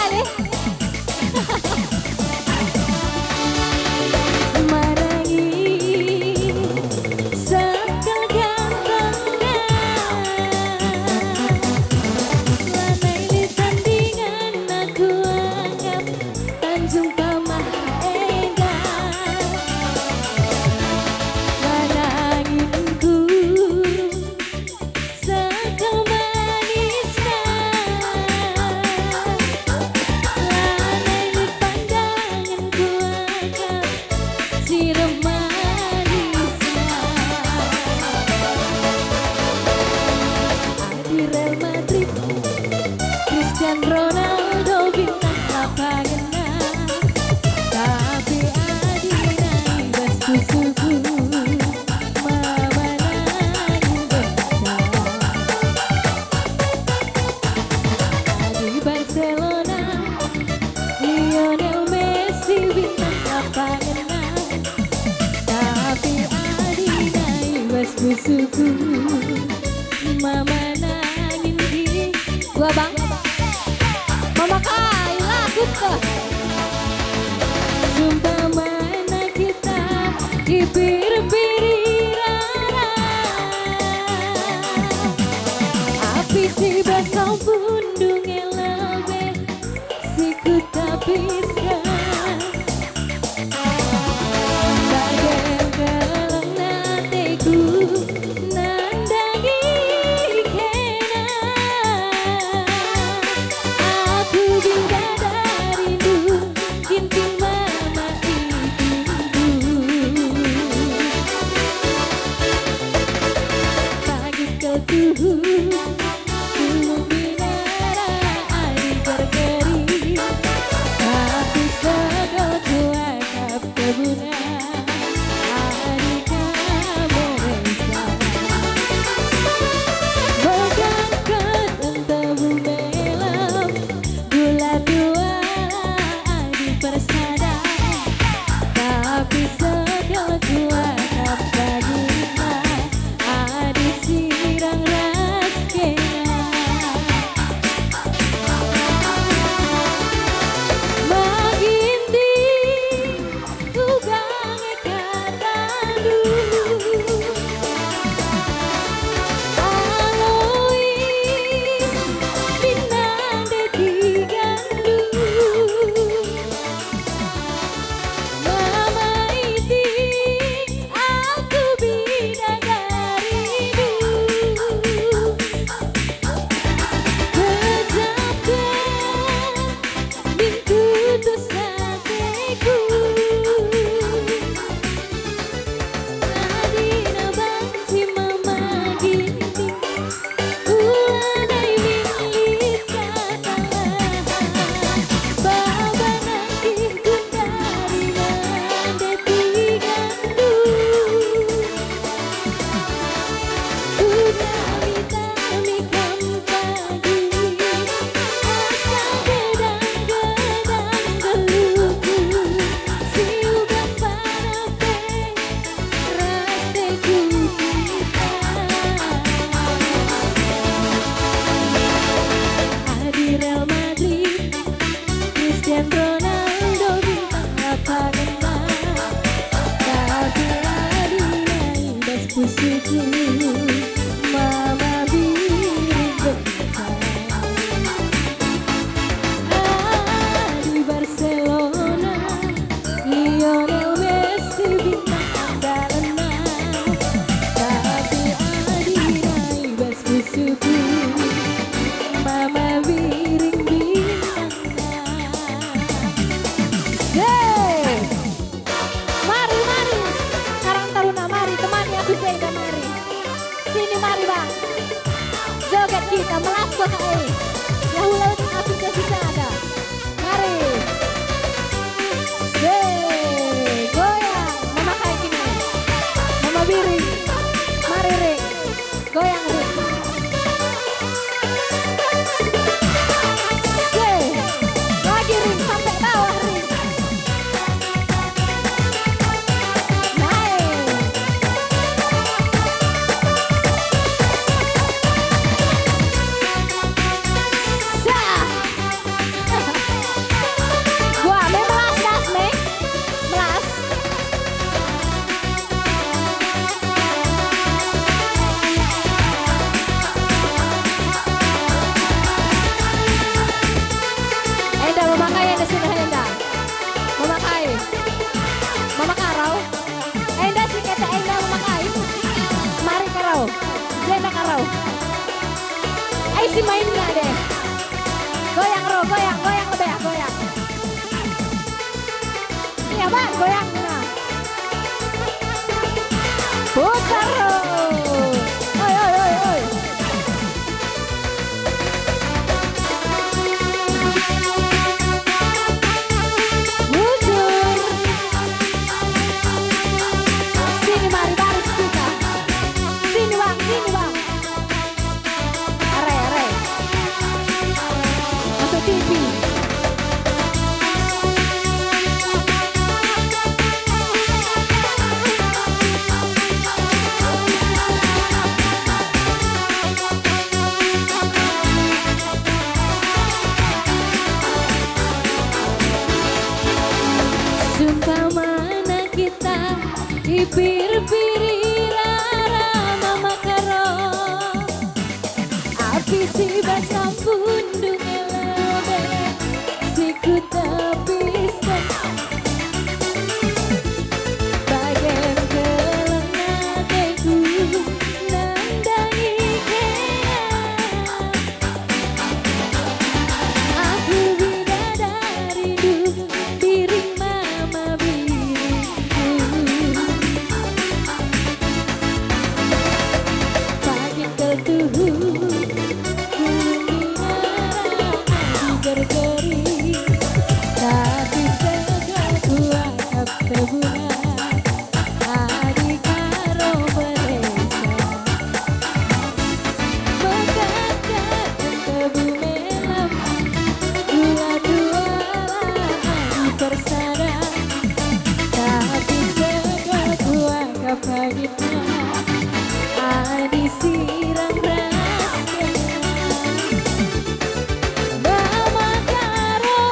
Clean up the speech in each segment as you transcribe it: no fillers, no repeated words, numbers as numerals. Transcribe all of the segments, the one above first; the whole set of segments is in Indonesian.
deh. Marangi sekal gantengnya, lanai di tandingan aku anggap Tanjung Pamaeda. Maranginku sekal manisnya, lanai di pandanganku anggap sirup manisnya. Di Real Madrid, Cristiano Ronaldo bintang lapangannya, tapi adina ibas kusuku mama nangis besar. Di Barcelona, Lionel Messi bintang lapangannya, tapi adina ibas kusuku mama nangis di gua bang. Mama Kaila kita sumpah mana kita di bir-biri rara, api si basau bundung elebe si ku tapiskan. Bagai gelang nateku nandangi kena, aku bidadari rindu kinting mama ibuku. Pagi ketuhu tulung binara adi bergeri, tapi Masih main nggak deh? Goyang Ro, goyang, goyang lebih ya, goyang. Iya bang, goyang. Nah. Putar Ro. Oi, oi, oi, oi. Bujur. Sini mari baris kita. Sini bang, sini bang. Are, are. Masuk TV. Sumpah mana kita ipir-piri rara mama karo api si basampun dungelode si kutapisten bagian kelengateku nandangi kena aku bidadari diri mama biriku pagi ketuhu bergeri tapi segala kuat kebunan adik karo beresa mengatakan kebumelam dua-dua adik bersada tapi segala kuat kepagitan adik siram rahasia mama karo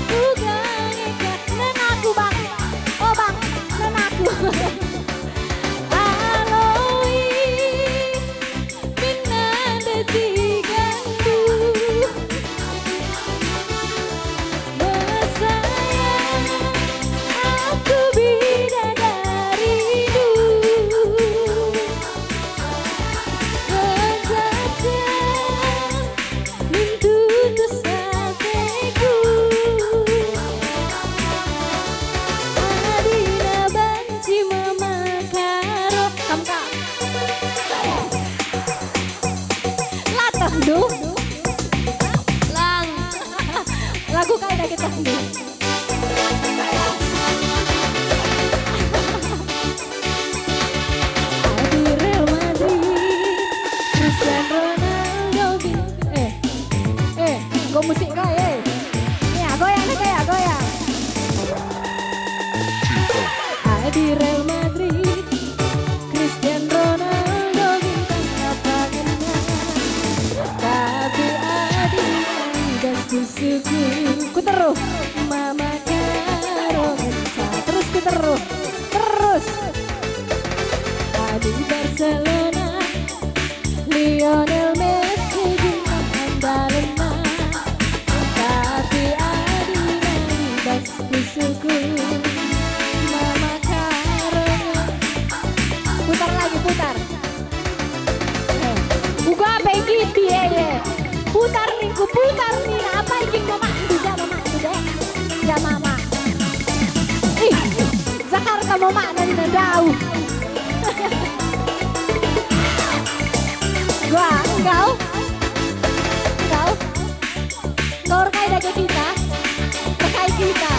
ugang eka nenaku bang oh bang nenaku aloi minanda tigandu bersayang aku bidadarimu lang lagu kaya kita di Real Madrid Cristiano Ronaldo kok musik kaya ya goyang nih kayak goyang di Real Madrid Cristiano Ronaldo bintang lapangannya tapi Adidas kusuku ku terus mama karo kencang terus ku terus di Barcelona Lionel Messi bintang andalena tapi Adidas kusuku mama karo putar lagi putar buka begitu ya putar nih apa ikin mama deh ya mama ih Jakarta mama nani nandau gua engkau rekai daga kita rekai kita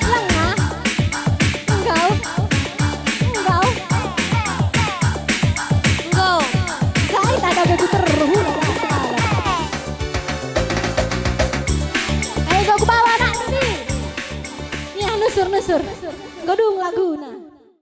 lengah engkau saya tak ada begitu terus ayo kau ke bawah nak ini ya nusur godung lagu nah